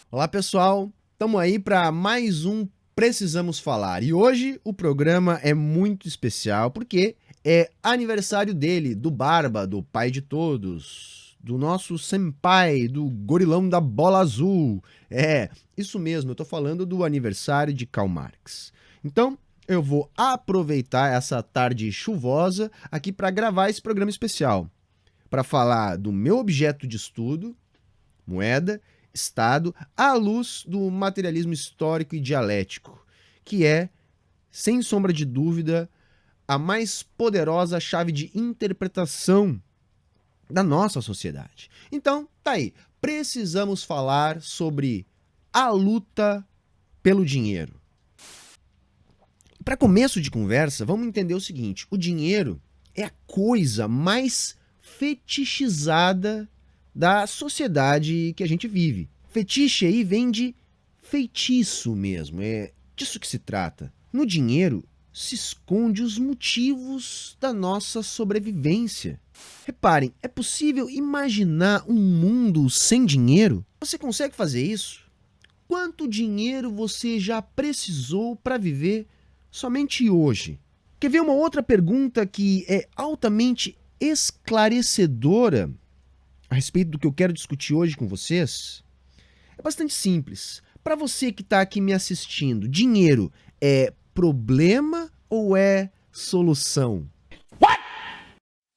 Olá, pessoal. Estamos aí para mais um Precisamos Falar. E hoje o programa é muito especial porque é aniversário dele, do Barba, do pai de todos, do nosso senpai, do gorilão da bola azul. É, isso mesmo, eu tô falando do aniversário de Karl Marx. Então, eu vou aproveitar essa tarde chuvosa aqui para gravar esse programa especial, para falar do meu objeto de estudo, moeda, Estado, à luz do materialismo histórico e dialético, que é, sem sombra de dúvida, a mais poderosa chave de interpretação da nossa sociedade. Então, tá aí. Precisamos falar sobre a luta pelo dinheiro. Para começo de conversa, vamos entender o seguinte: o dinheiro é a coisa mais fetichizada da sociedade que a gente vive. Fetiche aí vem de feitiço mesmo, é disso que se trata. No dinheiro se esconde os motivos da nossa sobrevivência. Reparem, é possível imaginar um mundo sem dinheiro? Você consegue fazer isso? Quanto dinheiro você já precisou para viver somente hoje? Quer ver uma outra pergunta que é altamente esclarecedora a respeito do que eu quero discutir hoje com vocês? É bastante simples. Para você que está aqui me assistindo, dinheiro é problema ou é solução? What?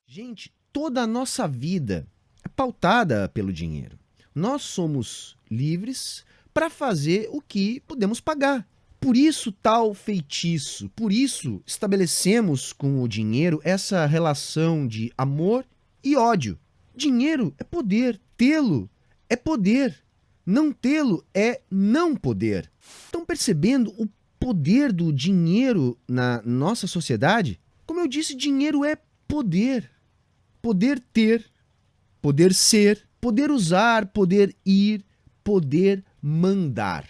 Gente, toda a nossa vida é pautada pelo dinheiro. Nós somos livres para fazer o que podemos pagar. Por isso tal feitiço, por isso estabelecemos com o dinheiro essa relação de amor e ódio. Dinheiro é poder, tê-lo é poder, não tê-lo é não poder. Estão percebendo o poder do dinheiro na nossa sociedade? Como eu disse, dinheiro é poder. Poder ter, poder ser, poder usar, poder ir, poder mandar.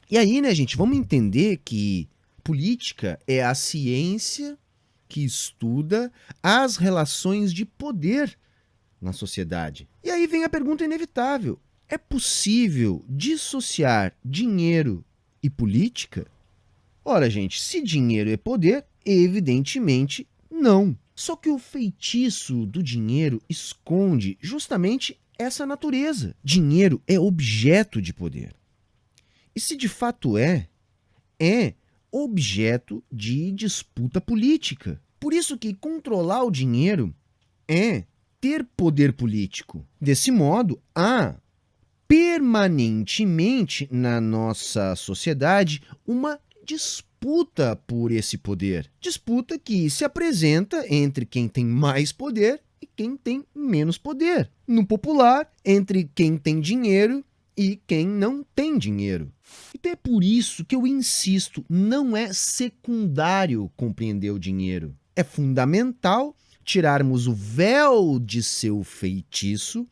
E aí, né, gente, vamos entender que política é a ciência que estuda as relações de poder na sociedade. E aí vem a pergunta inevitável: é possível dissociar dinheiro e política? Ora, gente, se dinheiro é poder, evidentemente não. Só que o feitiço do dinheiro esconde justamente essa natureza. Dinheiro é objeto de poder. E se de fato é objeto de disputa política. Por isso que controlar o dinheiro é ter poder político. Desse modo, há permanentemente na nossa sociedade uma disputa por esse poder. Disputa que se apresenta entre quem tem mais poder e quem tem menos poder. No popular, entre quem tem dinheiro e quem não tem dinheiro. Então é por isso que eu insisto, não é secundário compreender o dinheiro. É fundamental tirarmos o véu de seu feitiço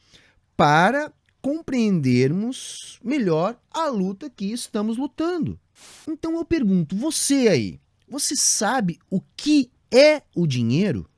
para compreendermos melhor a luta que estamos lutando. Então eu pergunto, você aí, você sabe o que é o dinheiro?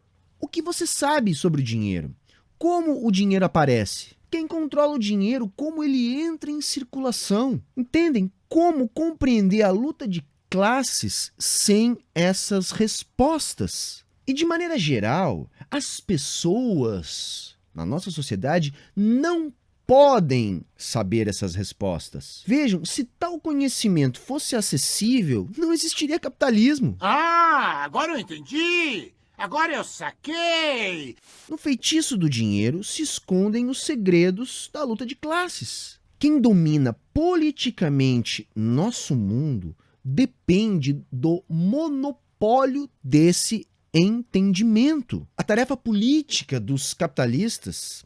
O que você sabe sobre o dinheiro? Como o dinheiro aparece? Quem controla o dinheiro, como ele entra em circulação? Entendem? Como compreender a luta de classes sem essas respostas? E de maneira geral, as pessoas na nossa sociedade não podem saber essas respostas. Vejam, se tal conhecimento fosse acessível, não existiria capitalismo. Ah, agora eu entendi! Agora eu saquei! No feitiço do dinheiro se escondem os segredos da luta de classes. Quem domina politicamente nosso mundo depende do monopólio desse entendimento. A tarefa política dos capitalistas,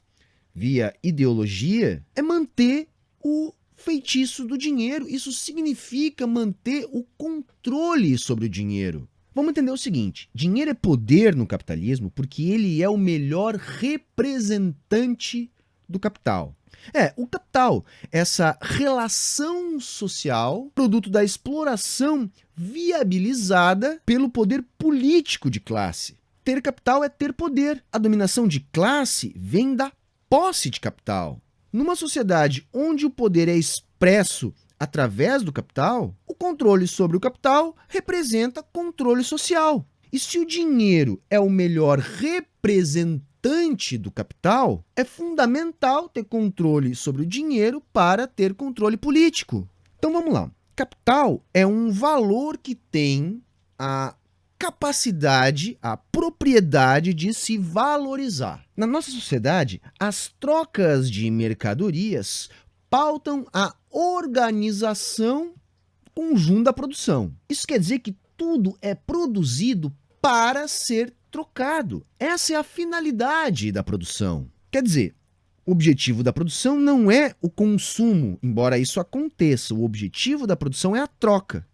via ideologia, é manter o feitiço do dinheiro. Isso significa manter o controle sobre o dinheiro. Vamos entender o seguinte: dinheiro é poder no capitalismo porque ele é o melhor representante do capital. O capital, essa relação social, produto da exploração viabilizada pelo poder político de classe. Ter capital é ter poder. A dominação de classe vem da posse de capital. Numa sociedade onde o poder é expresso através do capital, o controle sobre o capital representa controle social. E se o dinheiro é o melhor representante do capital, é fundamental ter controle sobre o dinheiro para ter controle político. Então vamos lá. Capital é um valor que tem a capacidade, a propriedade de se valorizar. Na nossa sociedade, as trocas de mercadorias pautam a organização conjunta da produção. Isso quer dizer que tudo é produzido para ser trocado. Essa é a finalidade da produção. Quer dizer, o objetivo da produção não é o consumo, embora isso aconteça. O objetivo da produção é a troca.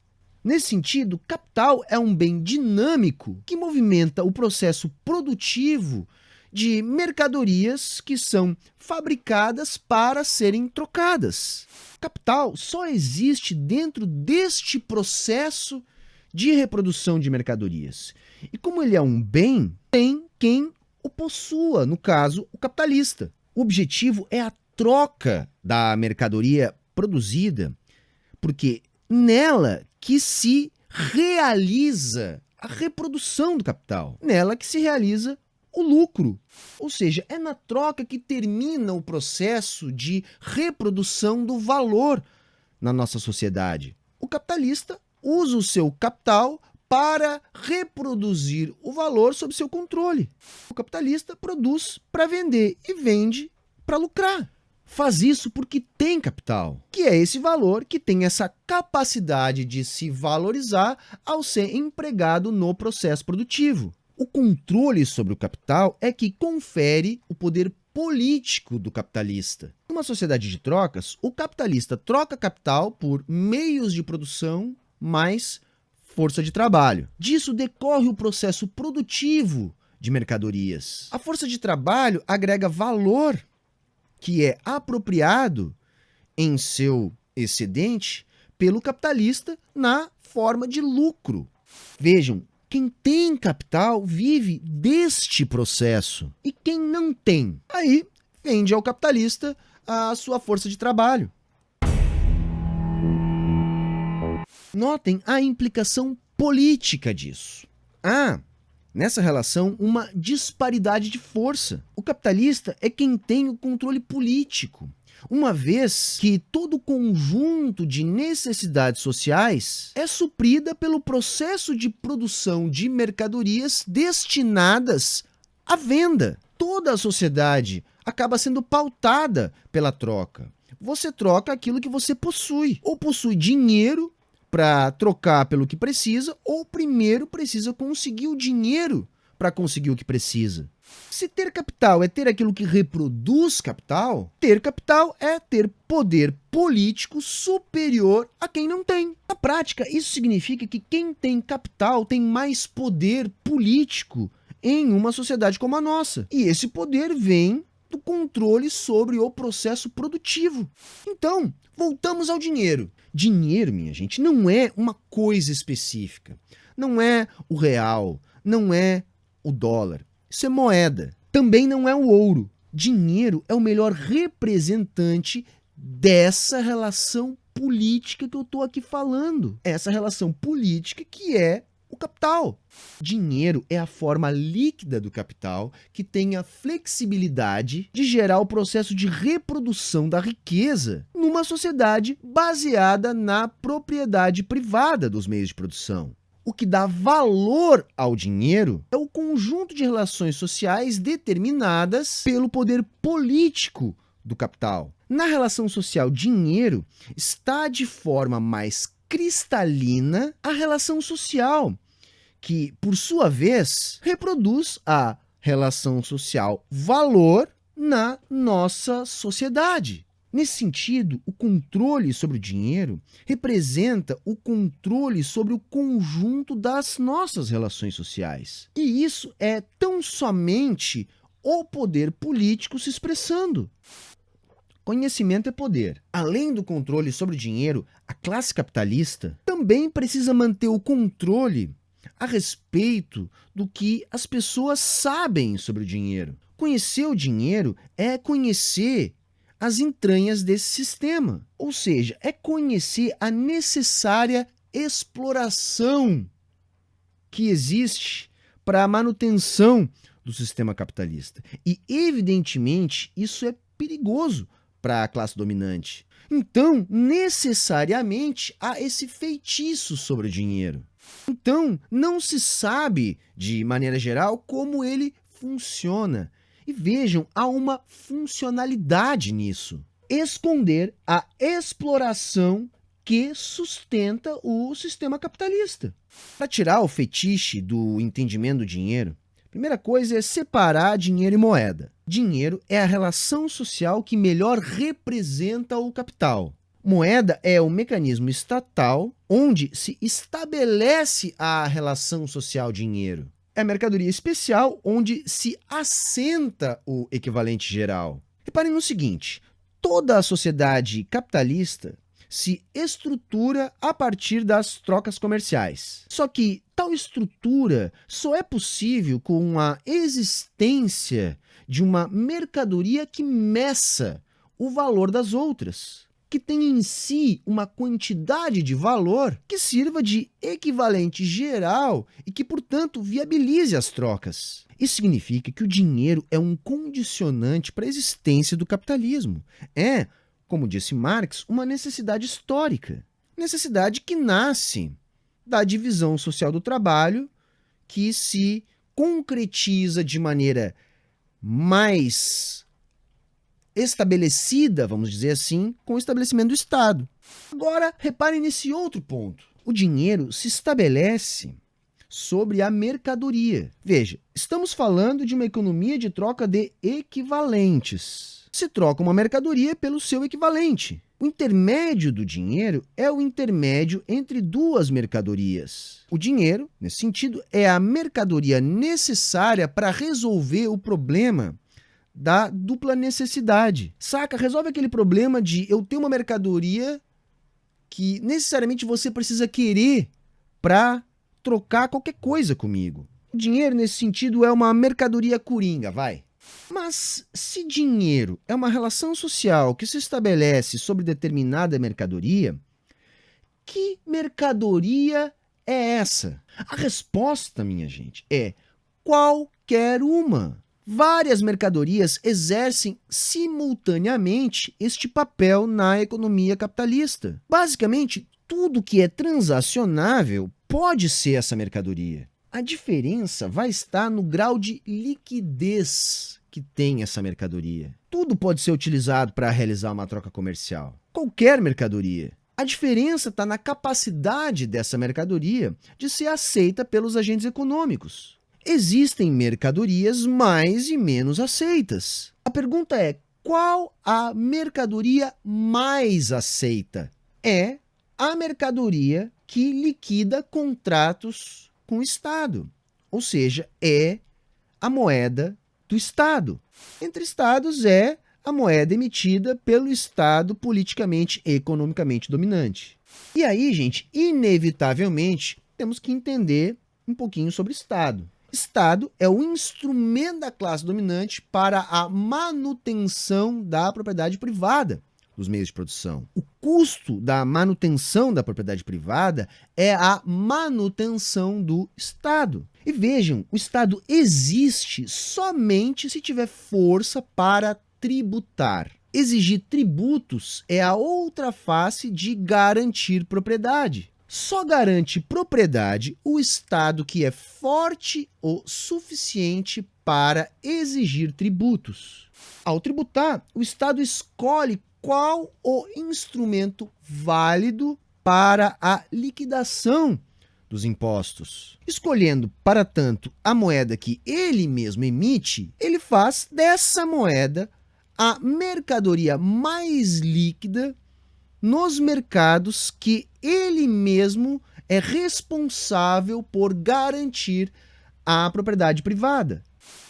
Nesse sentido, capital é um bem dinâmico que movimenta o processo produtivo de mercadorias que são fabricadas para serem trocadas. Capital só existe dentro deste processo de reprodução de mercadorias. E como ele é um bem, tem quem o possua, no caso, o capitalista. O objetivo é a troca da mercadoria produzida, porque nela que se realiza a reprodução do capital, nela que se realiza o lucro. Ou seja, é na troca que termina o processo de reprodução do valor na nossa sociedade. O capitalista usa o seu capital para reproduzir o valor sob seu controle. O capitalista produz para vender e vende para lucrar. Faz isso porque tem capital, que é esse valor que tem essa capacidade de se valorizar ao ser empregado no processo produtivo. O controle sobre o capital é que confere o poder político do capitalista. Numa sociedade de trocas, o capitalista troca capital por meios de produção mais força de trabalho. Disso decorre o processo produtivo de mercadorias. A força de trabalho agrega valor que é apropriado em seu excedente pelo capitalista na forma de lucro. Vejam, quem tem capital vive deste processo. E quem não tem, aí vende ao capitalista a sua força de trabalho. Notem a implicação política disso. Nessa relação, uma disparidade de força. O capitalista é quem tem o controle político, uma vez que todo o conjunto de necessidades sociais é suprida pelo processo de produção de mercadorias destinadas à venda. Toda a sociedade acaba sendo pautada pela troca. Você troca aquilo que você possui, ou possui dinheiro para trocar pelo que precisa, ou primeiro precisa conseguir o dinheiro para conseguir o que precisa. Se ter capital é ter aquilo que reproduz capital, ter capital é ter poder político superior a quem não tem. Na prática, isso significa que quem tem capital tem mais poder político em uma sociedade como a nossa. E esse poder vem do controle sobre o processo produtivo. Então, voltamos ao dinheiro. Dinheiro, minha gente, não é uma coisa específica. Não é o real, não é o dólar. Isso é moeda. Também não é o ouro. Dinheiro é o melhor representante dessa relação política que eu estou aqui falando. Essa relação política que é o capital. Dinheiro é a forma líquida do capital que tem a flexibilidade de gerar o processo de reprodução da riqueza numa sociedade baseada na propriedade privada dos meios de produção. O que dá valor ao dinheiro é o conjunto de relações sociais determinadas pelo poder político do capital. Na relação social dinheiro está de forma mais cristalina a relação social, que, por sua vez, reproduz a relação social valor na nossa sociedade. Nesse sentido, o controle sobre o dinheiro representa o controle sobre o conjunto das nossas relações sociais. E isso é tão somente o poder político se expressando. Conhecimento é poder. Além do controle sobre o dinheiro, a classe capitalista também precisa manter o controle a respeito do que as pessoas sabem sobre o dinheiro. Conhecer o dinheiro é conhecer as entranhas desse sistema. Ou seja, é conhecer a necessária exploração que existe para a manutenção do sistema capitalista. E, evidentemente, isso é perigoso para a classe dominante. Então, necessariamente, há esse feitiço sobre o dinheiro. Então, não se sabe, de maneira geral, como ele funciona. E vejam, há uma funcionalidade nisso. Esconder a exploração que sustenta o sistema capitalista. Para tirar o fetiche do entendimento do dinheiro, a primeira coisa é separar dinheiro e moeda. Dinheiro é a relação social que melhor representa o capital. Moeda é o mecanismo estatal onde se estabelece a relação social dinheiro. É a mercadoria especial onde se assenta o equivalente geral. Reparem no seguinte, toda a sociedade capitalista se estrutura a partir das trocas comerciais. Só que tal estrutura só é possível com a existência de uma mercadoria que meça o valor das outras, que tem em si uma quantidade de valor que sirva de equivalente geral e que, portanto, viabilize as trocas. Isso significa que o dinheiro é um condicionante para a existência do capitalismo. É, como disse Marx, uma necessidade histórica. Necessidade que nasce da divisão social do trabalho, que se concretiza de maneira mais estabelecida, vamos dizer assim, com o estabelecimento do Estado. Agora, reparem nesse outro ponto. O dinheiro se estabelece sobre a mercadoria. Veja, estamos falando de uma economia de troca de equivalentes. Se troca uma mercadoria pelo seu equivalente. O intermédio do dinheiro é o intermédio entre duas mercadorias. O dinheiro, nesse sentido, é a mercadoria necessária para resolver o problema da dupla necessidade. Saca? Resolve aquele problema de eu ter uma mercadoria que necessariamente você precisa querer para trocar qualquer coisa comigo. O dinheiro, nesse sentido, é uma mercadoria coringa, vai. Mas se dinheiro é uma relação social que se estabelece sobre determinada mercadoria, que mercadoria é essa? A resposta, minha gente, é qualquer uma. Várias mercadorias exercem simultaneamente este papel na economia capitalista. Basicamente, tudo que é transacionável pode ser essa mercadoria. A diferença vai estar no grau de liquidez que tem essa mercadoria. Tudo pode ser utilizado para realizar uma troca comercial. Qualquer mercadoria. A diferença está na capacidade dessa mercadoria de ser aceita pelos agentes econômicos. Existem mercadorias mais e menos aceitas. A pergunta é, qual a mercadoria mais aceita? É a mercadoria que liquida contratos com o Estado. Ou seja, é a moeda do Estado. Entre Estados é a moeda emitida pelo Estado politicamente e economicamente dominante. E aí, gente, inevitavelmente, temos que entender um pouquinho sobre Estado. Estado é o instrumento da classe dominante para a manutenção da propriedade privada dos meios de produção. O custo da manutenção da propriedade privada é a manutenção do Estado. E vejam, o Estado existe somente se tiver força para tributar. Exigir tributos é a outra face de garantir propriedade. Só garante propriedade o Estado que é forte o suficiente para exigir tributos. Ao tributar, o Estado escolhe qual o instrumento válido para a liquidação dos impostos. Escolhendo, para tanto, a moeda que ele mesmo emite, ele faz dessa moeda a mercadoria mais líquida nos mercados que ele mesmo é responsável por garantir a propriedade privada.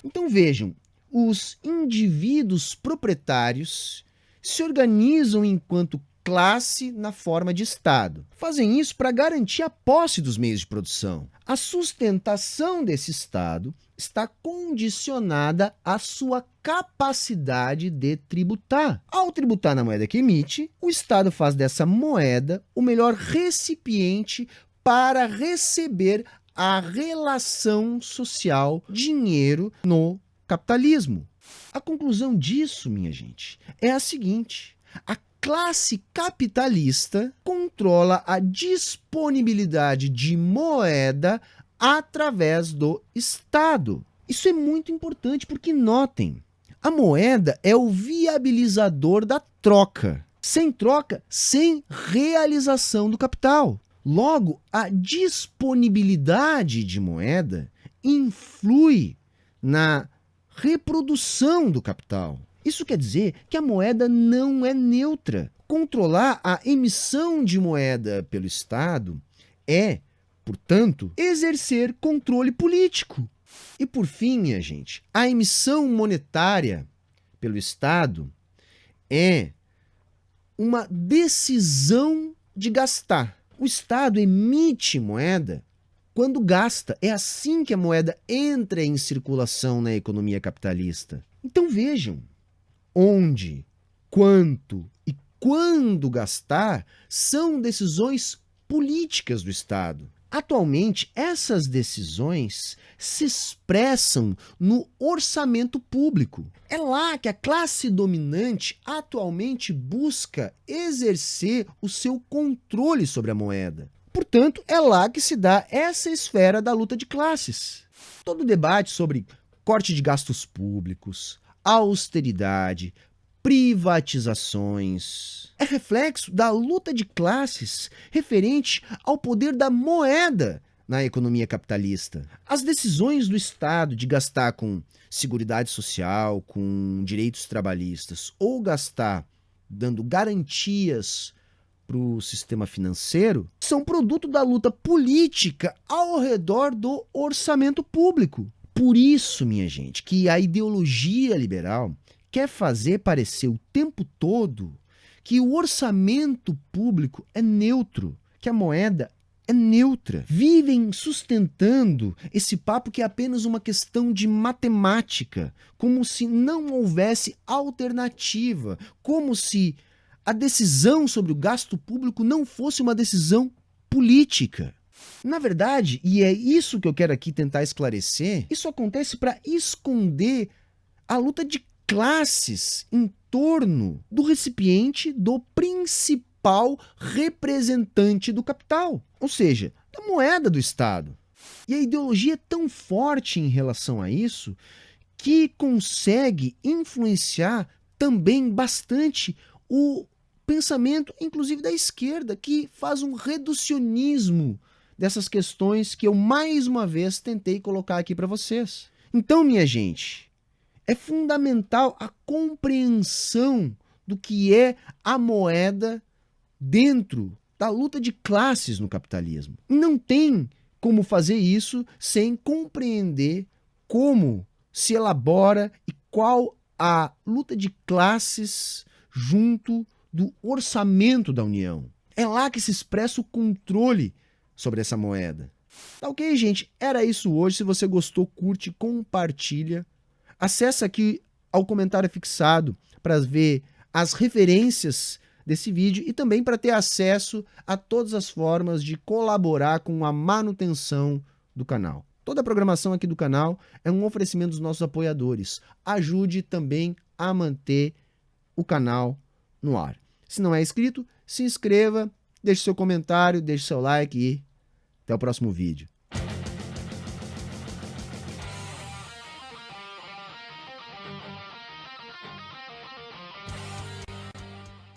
Então vejam, os indivíduos proprietários se organizam enquanto classe na forma de Estado. Fazem isso para garantir a posse dos meios de produção. A sustentação desse Estado está condicionada à sua capacidade de tributar. Ao tributar na moeda que emite, o Estado faz dessa moeda o melhor recipiente para receber a relação social dinheiro no capitalismo. A conclusão disso, minha gente, é a seguinte: a classe capitalista controla a disponibilidade de moeda através do Estado. Isso é muito importante porque, notem, a moeda é o viabilizador da troca. Sem troca, sem realização do capital. Logo, a disponibilidade de moeda influi na reprodução do capital. Isso quer dizer que a moeda não é neutra. Controlar a emissão de moeda pelo Estado é, portanto, exercer controle político. E por fim, minha gente, a emissão monetária pelo Estado é uma decisão de gastar. O Estado emite moeda quando gasta. É assim que a moeda entra em circulação na economia capitalista. Então vejam, onde, quanto e quando gastar são decisões políticas do Estado. Atualmente, essas decisões se expressam no orçamento público. É lá que a classe dominante atualmente busca exercer o seu controle sobre a moeda. Portanto, é lá que se dá essa esfera da luta de classes. Todo o debate sobre corte de gastos públicos, austeridade, privatizações é reflexo da luta de classes referente ao poder da moeda na economia capitalista. As decisões do Estado de gastar com seguridade social, com direitos trabalhistas, ou gastar dando garantias para o sistema financeiro, são produto da luta política ao redor do orçamento público. Por isso, minha gente, que a ideologia liberal quer fazer parecer o tempo todo que o orçamento público é neutro, que a moeda é neutra. Vivem sustentando esse papo que é apenas uma questão de matemática, como se não houvesse alternativa, como se a decisão sobre o gasto público não fosse uma decisão política. Na verdade, e é isso que eu quero aqui tentar esclarecer, isso acontece para esconder a luta de classes em torno do recipiente do principal representante do capital, ou seja, da moeda do Estado. E a ideologia é tão forte em relação a isso que consegue influenciar também bastante o pensamento, inclusive da esquerda, que faz um reducionismo dessas questões que eu mais uma vez tentei colocar aqui para vocês. Então, minha gente, é fundamental a compreensão do que é a moeda dentro da luta de classes no capitalismo. Não tem como fazer isso sem compreender como se elabora e qual a luta de classes junto do orçamento da União. É lá que se expressa o controle sobre essa moeda. Tá ok, gente? Era isso hoje. Se você gostou, curte, compartilha. Acesse aqui ao comentário fixado para ver as referências desse vídeo e também para ter acesso a todas as formas de colaborar com a manutenção do canal. Toda a programação aqui do canal é um oferecimento dos nossos apoiadores. Ajude também a manter o canal no ar. Se não é inscrito, se inscreva, deixe seu comentário, deixe seu like e até o próximo vídeo.